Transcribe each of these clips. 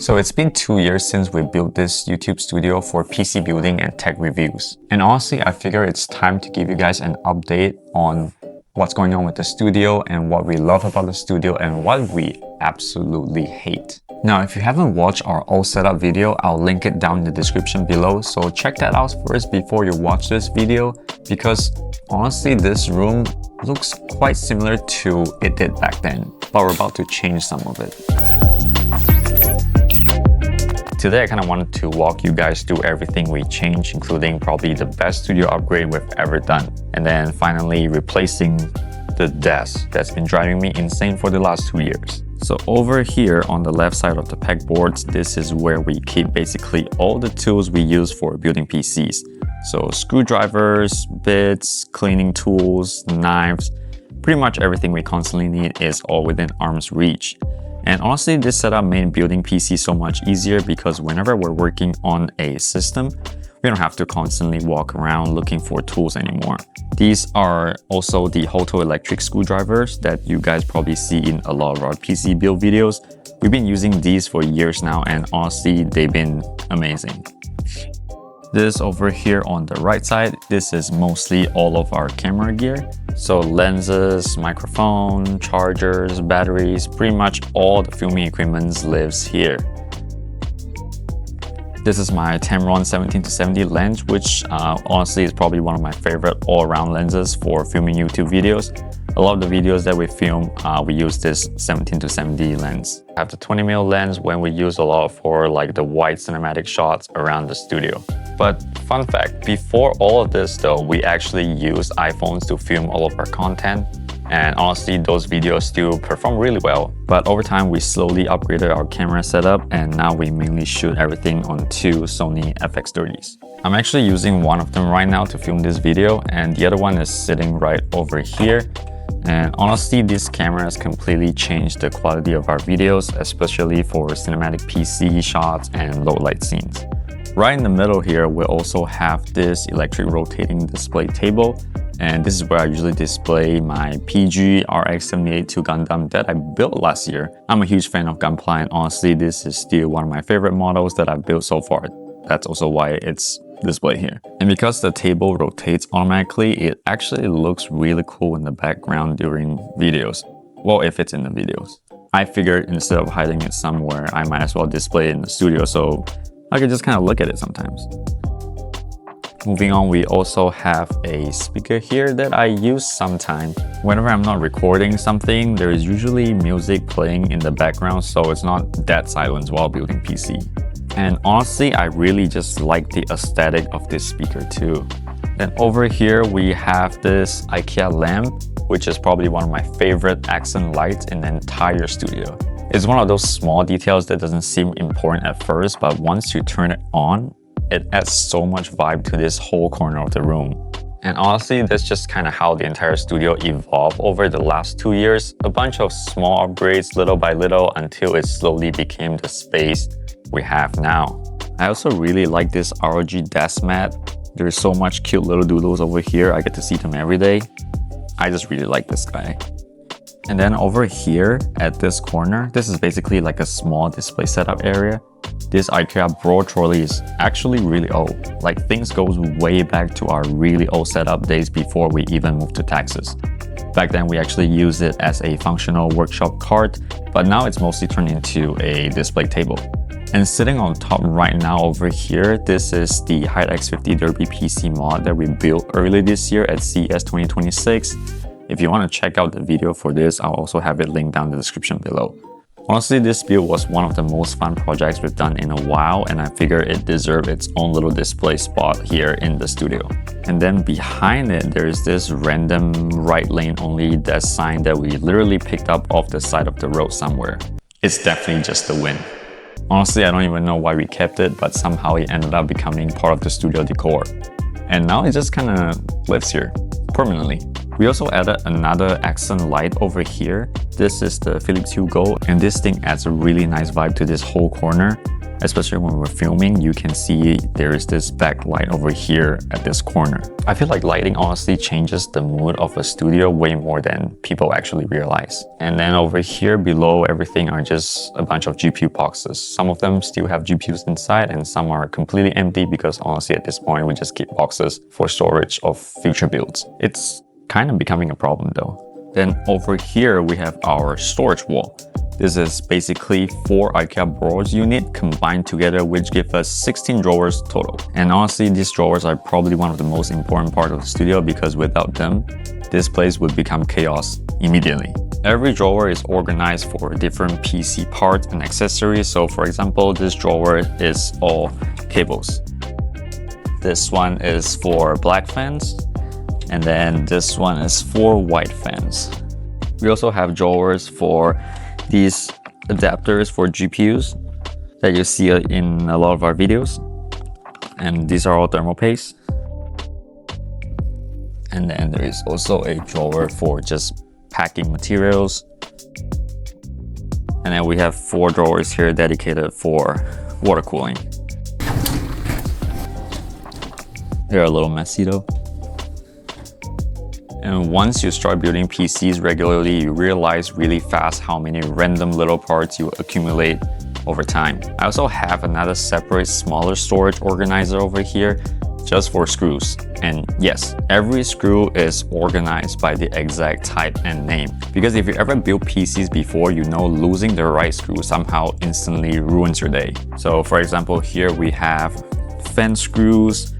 So it's been 2 years since we built this YouTube studio for PC building and tech reviews. And honestly, I figure it's time to give you guys an update on what's going on with the studio and what we love about the studio and what we absolutely hate. Now, if you haven't watched our all setup video, I'll link it down in the description below. So check that out first before you watch this video, because honestly, this room looks quite similar to it did back then, but we're about to change some of it. Today, I kind of wanted to walk you guys through everything we changed, including probably the best studio upgrade we've ever done. And then finally replacing the desk that's been driving me insane for the last 2 years. So over here on the left side of the pegboards, this is where we keep basically all the tools we use for building PCs. So screwdrivers, bits, cleaning tools, knives, pretty much everything we constantly need is all within arm's reach. And honestly, this setup made building PC so much easier because whenever we're working on a system, we don't have to constantly walk around looking for tools anymore. These are also the Hoto electric screwdrivers that you guys probably see in a lot of our PC build videos. We've been using these for years now, and honestly, they've been amazing. This over here on the right side, this is mostly all of our camera gear. So lenses, microphone, chargers, batteries, pretty much all the filming equipment lives here. This is my Tamron 17-70 lens, which honestly is probably one of my favorite all-around lenses for filming YouTube videos. A lot of the videos that we film, we use this 17-70 lens. I have the 20mm lens when we use a lot for like the wide cinematic shots around the studio. But fun fact, before all of this though, we actually used iPhones to film all of our content. And honestly, those videos still perform really well. But over time, we slowly upgraded our camera setup, and now we mainly shoot everything on 2 Sony FX30s. I'm actually using one of them right now to film this video, and the other one is sitting right over here. And honestly, this camera has completely changed the quality of our videos, especially for cinematic PC shots and low light scenes. Right in the middle here, we also have this electric rotating display table. And this is where I usually display my PG RX-78 Gundam that I built last year. I'm a huge fan of Gunpla, and honestly, this is still one of my favorite models that I've built so far. That's also why it's displayed here. And because the table rotates automatically, it actually looks really cool in the background during videos. Well, if it's in the videos. I figured instead of hiding it somewhere, I might as well display it in the studio so I could just kind of look at it sometimes. Moving on, we also have a speaker here that I use sometimes. Whenever I'm not recording something, there is usually music playing in the background, so it's not dead silence while building PC. And honestly, I really just like the aesthetic of this speaker too. Then over here, we have this IKEA lamp, which is probably one of my favorite accent lights in the entire studio. It's one of those small details that doesn't seem important at first, but once you turn it on, it adds so much vibe to this whole corner of the room. And honestly, that's just kind of how the entire studio evolved over the last 2 years. A bunch of small upgrades little by little until it slowly became the space we have now. I also really like this ROG desk mat. There's so much cute little doodles over here. I get to see them every day. I just really like this guy. And then over here at this corner, this is basically like a small display setup area. This IKEA broad trolley is actually really old. Like, things goes way back to our really old setup days before we even moved to Texas. Back then, we actually used it as a functional workshop cart, but now it's mostly turned into a display table. And sitting on top right now over here, this is the HydeX50 Derby PC mod that we built early this year at CES 2026. If you want to check out the video for this, I'll also have it linked down in the description below. Honestly, this build was one of the most fun projects we've done in a while, and I figure it deserved its own little display spot here in the studio. And then behind it, there's this random right lane only desk sign that we literally picked up off the side of the road somewhere. It's definitely just the wind. Honestly, I don't even know why we kept it, but somehow it ended up becoming part of the studio decor. And now it just kind of lives here permanently. We also added another accent light over here. This is the Philips Hue Gold, and this thing adds a really nice vibe to this whole corner. Especially when we're filming, you can see there is this backlight over here at this corner. I feel like lighting honestly changes the mood of a studio way more than people actually realize. And then over here below everything are just a bunch of GPU boxes. Some of them still have GPUs inside and some are completely empty because honestly at this point we just keep boxes for storage of future builds. It's kind of becoming a problem though. Then over here we have our storage wall. This is basically 4 IKEA drawers unit combined together, which give us 16 drawers total. And honestly, these drawers are probably one of the most important part of the studio because without them, this place would become chaos immediately. Every drawer is organized for different PC parts and accessories. So for example, this drawer is all cables. This one is for black fans. And then this one is for white fans. We also have drawers for these adapters for GPUs that you see in a lot of our videos. And these are all thermal paste. And then there is also a drawer for just packing materials. And then we have 4 drawers here dedicated for water cooling. They're a little messy though. And once you start building PCs regularly, you realize really fast how many random little parts you accumulate over time. I also have another separate smaller storage organizer over here just for screws. And yes, every screw is organized by the exact type and name. Because if you ever built PCs before, you know losing the right screw somehow instantly ruins your day. So for example, here we have fan screws,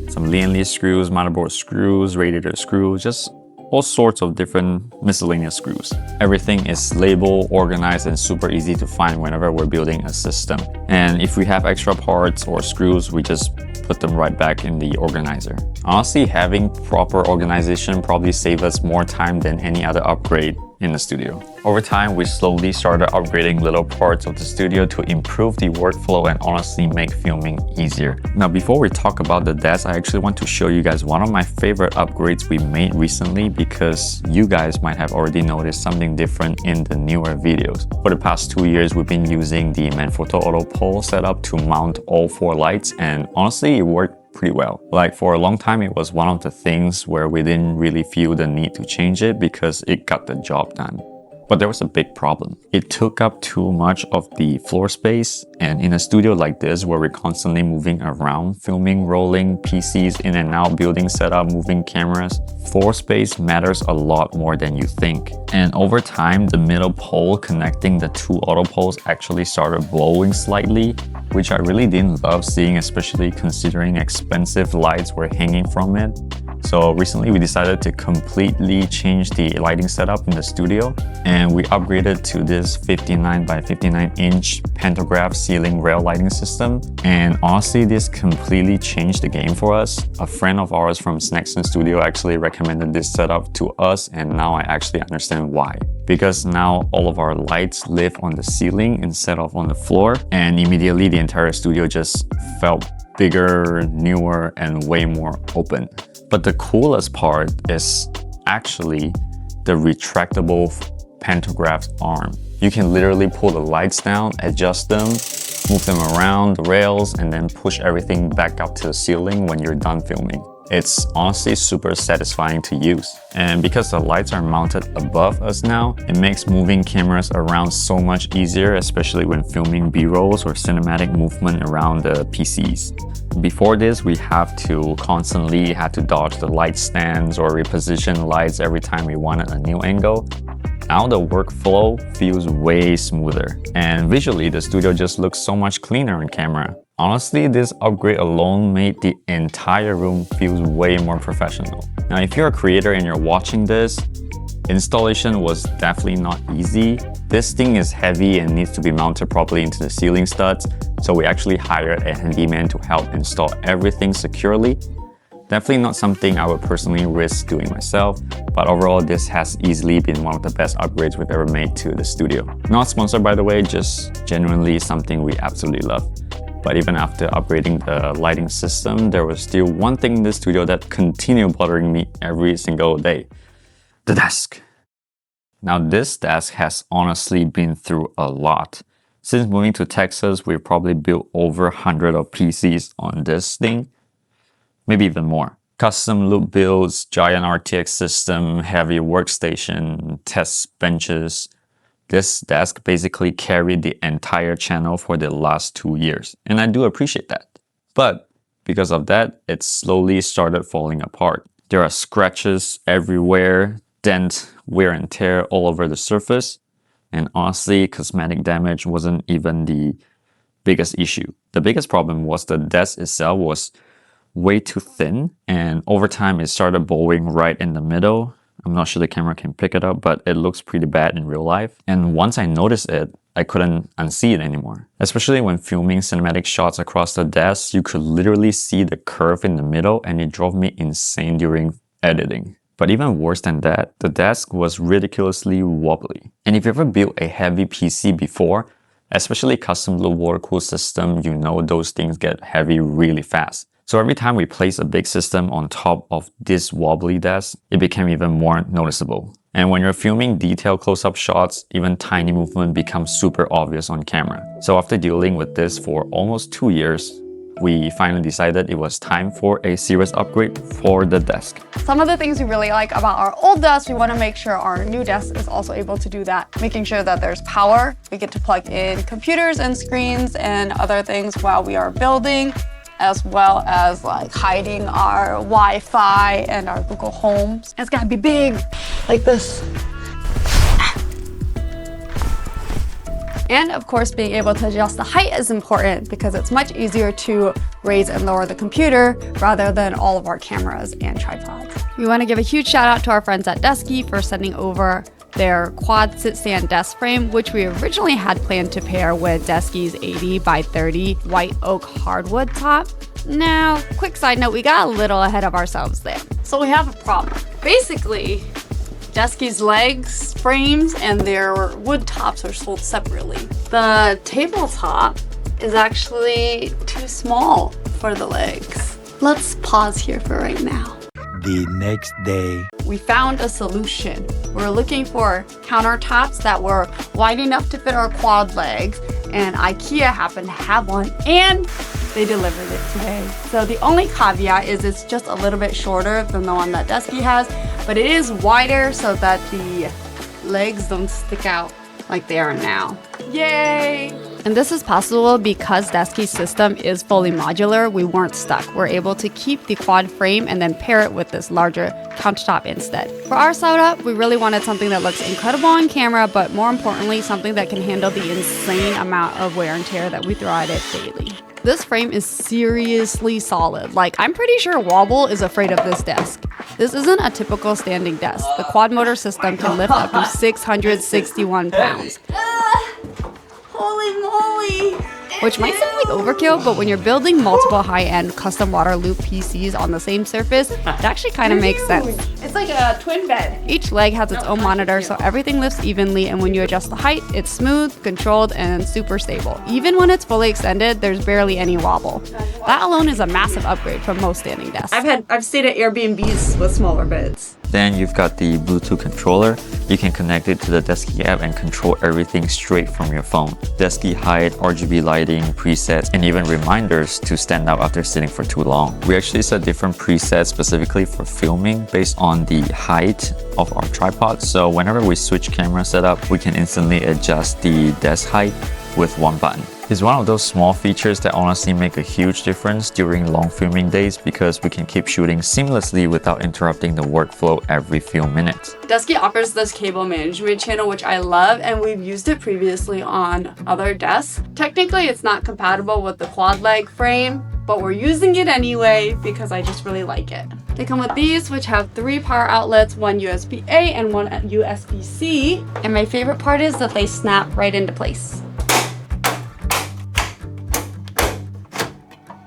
some Lian screws, motherboard screws, radiator screws, just all sorts of different miscellaneous screws. Everything is labeled, organized, and super easy to find whenever we're building a system. And if we have extra parts or screws, we just put them right back in the organizer. Honestly, having proper organization probably saves us more time than any other upgrade in the studio. Over time, we slowly started upgrading little parts of the studio to improve the workflow and honestly make filming easier. Now, before we talk about the desk, I actually want to show you guys one of my favorite upgrades we made recently because you guys might have already noticed something different in the newer videos. For the past 2 years, we've been using the Manfrotto Auto Pole setup to mount all 4 lights, and honestly, it worked pretty well. Like for a long time, it was one of the things where we didn't really feel the need to change it because it got the job done. But there was a big problem. It took up too much of the floor space, and in a studio like this where we're constantly moving around, filming, rolling PCs in and out, building setup, moving cameras, floor space matters a lot more than you think. And over time, the middle pole connecting the 2 auto poles actually started blowing slightly, which I really didn't love seeing, especially considering expensive lights were hanging from it. So recently we decided to completely change the lighting setup in the studio, and we upgraded to this 59 by 59 inch pantograph ceiling rail lighting system. And honestly, this completely changed the game for us. A friend of ours from Snackson Studio actually recommended this setup to us, and now I actually understand why. Because now all of our lights live on the ceiling instead of on the floor, and immediately the entire studio just felt bigger, newer, and way more open. But the coolest part is actually the retractable pantograph arm. You can literally pull the lights down, adjust them, move them around the rails, and then push everything back up to the ceiling when you're done filming. It's honestly super satisfying to use. And because the lights are mounted above us now, it makes moving cameras around so much easier, especially when filming B-rolls or cinematic movement around the PCs. Before this, we constantly had to dodge the light stands or reposition lights every time we wanted a new angle. Now the workflow feels way smoother, and visually the studio just looks so much cleaner on camera. Honestly, this upgrade alone made the entire room feel way more professional. Now, if you're a creator and you're watching this, installation was definitely not easy. This thing is heavy and needs to be mounted properly into the ceiling studs, so we actually hired a handyman to help install everything securely. Definitely not something I would personally risk doing myself, but overall this has easily been one of the best upgrades we've ever made to the studio. Not sponsored by the way, just genuinely something we absolutely love. But even after upgrading the lighting system, there was still one thing in the studio that continued bothering me every single day: the desk. Now this desk has honestly been through a lot. Since moving to Texas, we've probably built over 100 of PCs on this thing, maybe even more. Custom loop builds, giant RTX system, heavy workstation, test benches. This desk basically carried the entire channel for the last 2 years, and I do appreciate that. But because of that, it slowly started falling apart. There are scratches everywhere, dent, wear and tear all over the surface, and honestly, cosmetic damage wasn't even the biggest issue. The biggest problem was the desk itself was way too thin, and over time it started bowing right in the middle. I'm not sure the camera can pick it up, but it looks pretty bad in real life. And once I noticed it, I couldn't unsee it anymore. Especially when filming cinematic shots across the desk, you could literally see the curve in the middle, and it drove me insane during editing. But even worse than that, the desk was ridiculously wobbly. And if you ever built a heavy PC before, especially custom loop water cool system, you know those things get heavy really fast. So every time we place a big system on top of this wobbly desk, it became even more noticeable. And when you're filming detailed close-up shots, even tiny movement becomes super obvious on camera. So after dealing with this for almost 2 years, we finally decided it was time for a serious upgrade for the desk. Some of the things we really like about our old desk, we want to make sure our new desk is also able to do that. Making sure that there's power. We get to plug in computers and screens and other things while we are building, as well as like hiding our Wi-Fi and our Google Homes. It's gotta be big, like this. And of course, being able to adjust the height is important because it's much easier to raise and lower the computer rather than all of our cameras and tripods. We want to give a huge shout out to our friends at Desky for sending over their quad sit stand desk frame, which we originally had planned to pair with Desky's 80 by 30 white oak hardwood top. Now, quick side note, we got a little ahead of ourselves there. So we have a problem. Basically, Desky's legs, frames, and their wood tops are sold separately. The tabletop is actually too small for the legs. Let's pause here for right now. The next day. We found a solution. We're looking for countertops that were wide enough to fit our quad legs, and IKEA happened to have one, and they delivered it today. So the only caveat is it's just a little bit shorter than the one that Desky has, but it is wider so that the legs don't stick out like they are now. Yay! And this is possible because Desky's system is fully modular. We weren't stuck. We're able to keep the quad frame and then pair it with this larger countertop instead. For our setup, we really wanted something that looks incredible on camera, but more importantly, something that can handle the insane amount of wear and tear that we throw at it daily. This frame is seriously solid. Like, I'm pretty sure Wobble is afraid of this desk. This isn't a typical standing desk. The quad motor system can lift up to 661 pounds. Holy moly! Which might sound like overkill, but when you're building multiple high-end custom water loop PCs on the same surface, it actually kind of makes sense. It's like a twin bed. Each leg has its own monitor, so everything lifts evenly, and when you adjust the height, it's smooth, controlled, and super stable. Even when it's fully extended, there's barely any wobble. That alone is a massive upgrade from most standing desks. I've stayed at Airbnbs with smaller beds. Then you've got the Bluetooth controller. You can connect it to the Desky app and control everything straight from your phone. Desky height, RGB lighting, presets, and even reminders to stand up after sitting for too long. We actually set different presets specifically for filming based on the height of our tripod. So whenever we switch camera setup, we can instantly adjust the desk height with one button. It's one of those small features that honestly make a huge difference during long filming days because we can keep shooting seamlessly without interrupting the workflow every few minutes. Desky offers this cable management channel, which I love, and we've used it previously on other desks. Technically, it's not compatible with the quad leg frame, but we're using it anyway because I just really like it. They come with these, which have 3 power outlets, one USB-A and one USB-C. And my favorite part is that they snap right into place.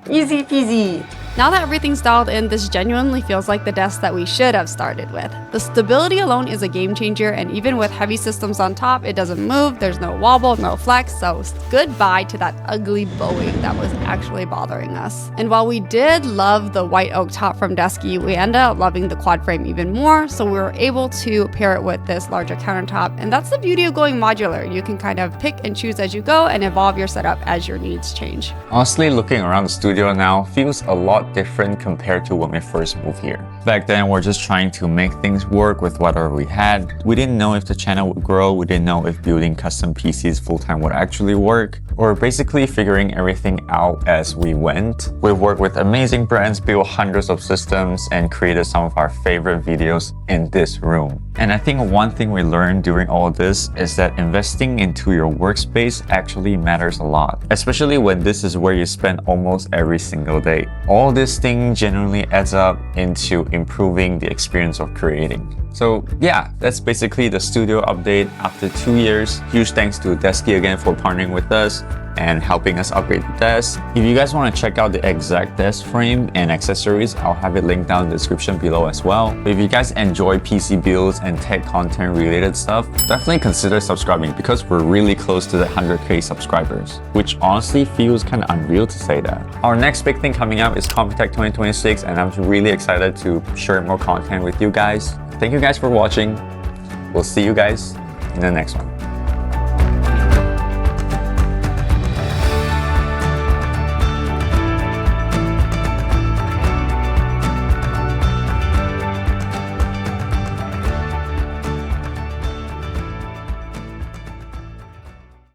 Easy peasy. Now that everything's dialed in, this genuinely feels like the desk that we should have started with. The stability alone is a game changer, and even with heavy systems on top, it doesn't move, there's no wobble, no flex, so goodbye to that ugly bowing that was actually bothering us. And while we did love the white oak top from Desky, we ended up loving the quad frame even more, so we were able to pair it with this larger countertop, and that's the beauty of going modular. You can kind of pick and choose as you go and evolve your setup as your needs change. Honestly, looking around the studio now feels a lot different compared to when we first moved here. Back then, we're just trying to make things work with whatever we had. We didn't know if the channel would grow, we didn't know if building custom PCs full-time would actually work, or basically figuring everything out as we went. We've worked with amazing brands, built hundreds of systems, and created some of our favorite videos in this room. And I think one thing we learned during all of this is that investing into your workspace actually matters a lot, especially when this is where you spend almost every single day. All this thing generally adds up into improving the experience of creating. So yeah, that's basically the studio update after 2 years. Huge thanks to Desky again for partnering with us and helping us upgrade the desk. If you guys want to check out the exact desk frame and accessories, I'll have it linked down in the description below as well. If you guys enjoy PC builds and tech content related stuff, definitely consider subscribing because we're really close to the 100k subscribers, which honestly feels kind of unreal to say that. Our next big thing coming up is Computech 2026, and I'm really excited to share more content with you guys. Thank you guys for watching. We'll see you guys in the next one.